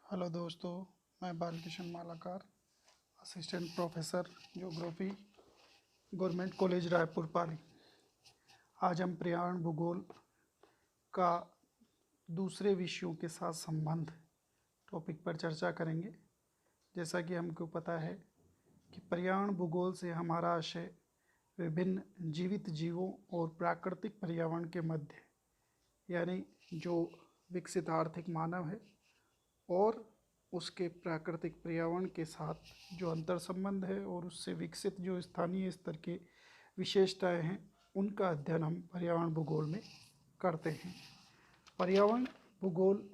Hello दोस्तों, मैं Balkishan Malakar, assistant professor geography, government college Raipur Pali. आज हम पर्यावरण भूगोल का दूसरे विषयों के साथ संबंध टॉपिक पर चर्चा करेंगे। जैसा कि हमको पता है कि पर्यावरण भूगोल से हमारा आशय विभिन्न जीवित जीवों और प्राकृतिक पर्यावरण के मध्य, यानी जो विकसित आर्थिक मानव है और उसके प्राकृतिक पर्यावरण के साथ जो अंतर संबंध है और उससे विकसित जो स्थानीय स्तर के विशेषताएं हैं, उनका अध्ययन हम पर्यावरण भूगोल में करते हैं। पर्यावरण भूगोल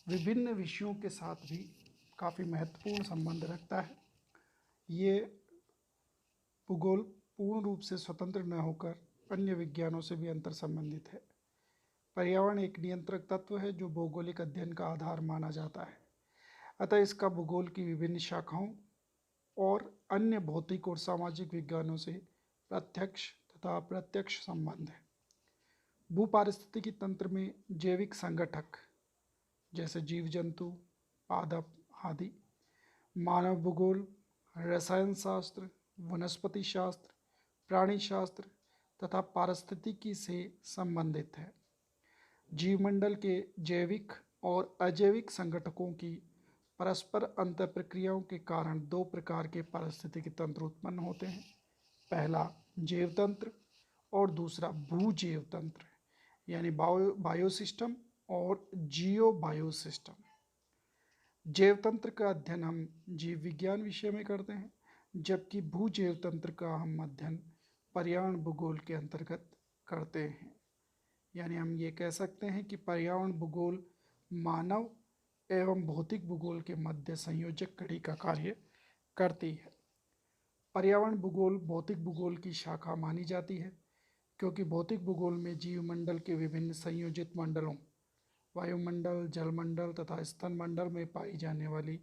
विभिन्न विषयों के साथ भी काफ़ी महत्वपूर्ण संबंध रखता है। ये भूगोल पूर्ण रूप से स्वतंत्र न होकर अन्य विज्ञानों से भी अंतर संबंधित है। पर्यावरण एक नियंत्रक तत्व है जो भौगोलिक अध्ययन का आधार माना जाता है। अतः इसका भूगोल की विभिन्न शाखाओं और अन्य भौतिक और सामाजिक विज्ञानों से प्रत्यक्ष तथा अप्रत्यक्ष संबंध है। भूपारिस्थितिकी तंत्र में जैविक संगठक जैसे जीव जंतु, पादप आदि, मानव भूगोल रसायन शास्त्र, वनस्पति शास्त्र, प्राणी शास्त्र तथा पारिस्थितिकी से संबंधित है। जीवमंडल के जैविक और अजैविक संगठकों की परस्पर अंतर प्रक्रियाओं के कारण दो प्रकार के पारिस्थितिकी तंत्र उत्पन्न होते हैं। पहला जैव तंत्र और दूसरा भूजैव तंत्र, यानी बायोसिस्टम और जियो बायोसिस्टम। जैव तंत्र का अध्ययन हम जीव विज्ञान विषय में करते हैं, जबकि भूजैव तंत्र का हम अध्ययन पर्यावरण भूगोल के अंतर्गत करते हैं। यानी हम ये कह सकते हैं कि पर्यावरण भूगोल मानव एवं भौतिक भूगोल के मध्य संयोजक कड़ी का कार्य करती है। पर्यावरण भूगोल भौतिक भूगोल की शाखा मानी जाती है, क्योंकि भौतिक भूगोल में जीवमंडल के विभिन्न संयोजित मंडलों, वायुमंडल, जलमंडल तथा स्तन मंडल में पाई जाने वाली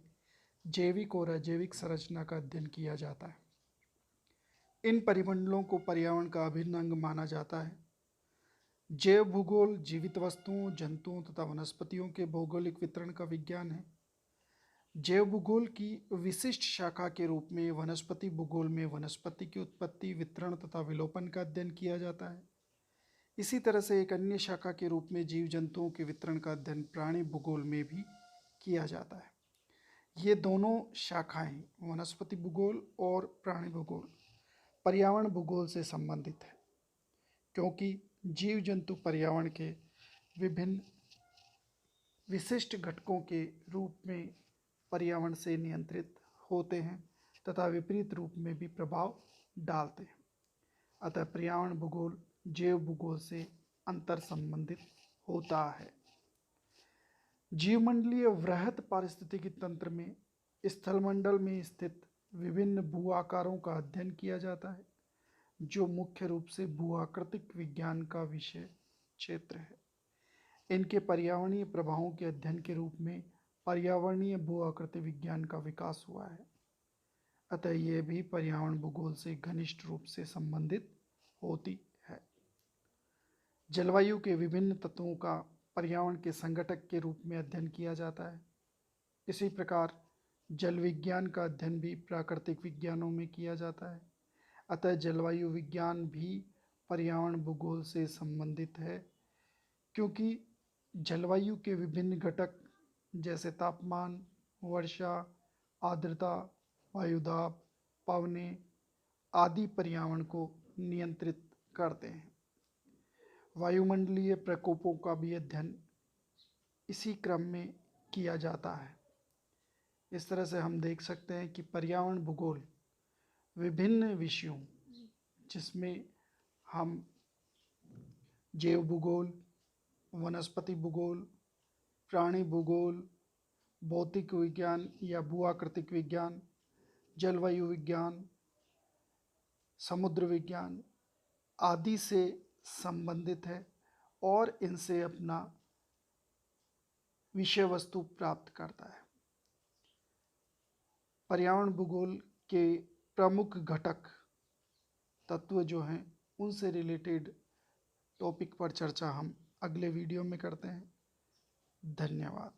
जैविक और अजैविक संरचना का अध्ययन किया जाता है। इन परिमंडलों को पर्यावरण का अभिन्न अंग माना जाता है। जैव भूगोल जीवित वस्तुओं, जंतुओं तथा वनस्पतियों के भौगोलिक वितरण का विज्ञान है। जैव भूगोल की विशिष्ट शाखा के रूप में वनस्पति भूगोल में वनस्पति की उत्पत्ति, वितरण तथा विलोपन का अध्ययन किया जाता है। इसी तरह से एक अन्य शाखा के रूप में जीव जंतुओं के वितरण का अध्ययन प्राणी भूगोल में भी किया जाता है। ये दोनों शाखाएं, वनस्पति भूगोल और प्राणी भूगोल, पर्यावरण भूगोल से संबंधित है, क्योंकि जीव जंतु पर्यावरण के विभिन्न विशिष्ट घटकों के रूप में पर्यावरण से नियंत्रित होते हैं तथा विपरीत रूप में भी प्रभाव डालते हैं। अतः पर्यावरण भूगोल जैव भूगोल से अंतर संबंधित होता है। जीवमंडलीय वृहत पारिस्थितिकी तंत्र में स्थलमंडल में स्थित विभिन्न भू आकारों का अध्ययन किया जाता है, जो मुख्य रूप से भूआकृतिक विज्ञान का विषय क्षेत्र है। इनके पर्यावरणीय प्रभावों के अध्ययन के रूप में पर्यावरणीय भूआकृति विज्ञान का विकास हुआ है। अतः ये भी पर्यावरण भूगोल से घनिष्ठ रूप से संबंधित होती है। जलवायु के विभिन्न तत्वों का पर्यावरण के संगठक के रूप में अध्ययन किया जाता है। इसी प्रकार जल विज्ञान का अध्ययन भी प्राकृतिक विज्ञानों में किया जाता है। अतः जलवायु विज्ञान भी पर्यावरण भूगोल से संबंधित है, क्योंकि जलवायु के विभिन्न घटक जैसे तापमान, वर्षा, आर्द्रता, वायुदाब, पवनें आदि पर्यावरण को नियंत्रित करते हैं। वायुमंडलीय प्रकोपों का भी अध्ययन इसी क्रम में किया जाता है। इस तरह से हम देख सकते हैं कि पर्यावरण भूगोल विभिन्न विषयों, जिसमें हम जैव भूगोल, वनस्पति भूगोल, प्राणी भूगोल, भौतिक विज्ञान या भूआकृतिक विज्ञान, जलवायु विज्ञान, समुद्र विज्ञान आदि से संबंधित है और इनसे अपना विषय वस्तु प्राप्त करता है। पर्यावरण भूगोल के प्रमुख घटक तत्व जो हैं, उनसे रिलेटेड टॉपिक पर चर्चा हम अगले वीडियो में करते हैं। धन्यवाद।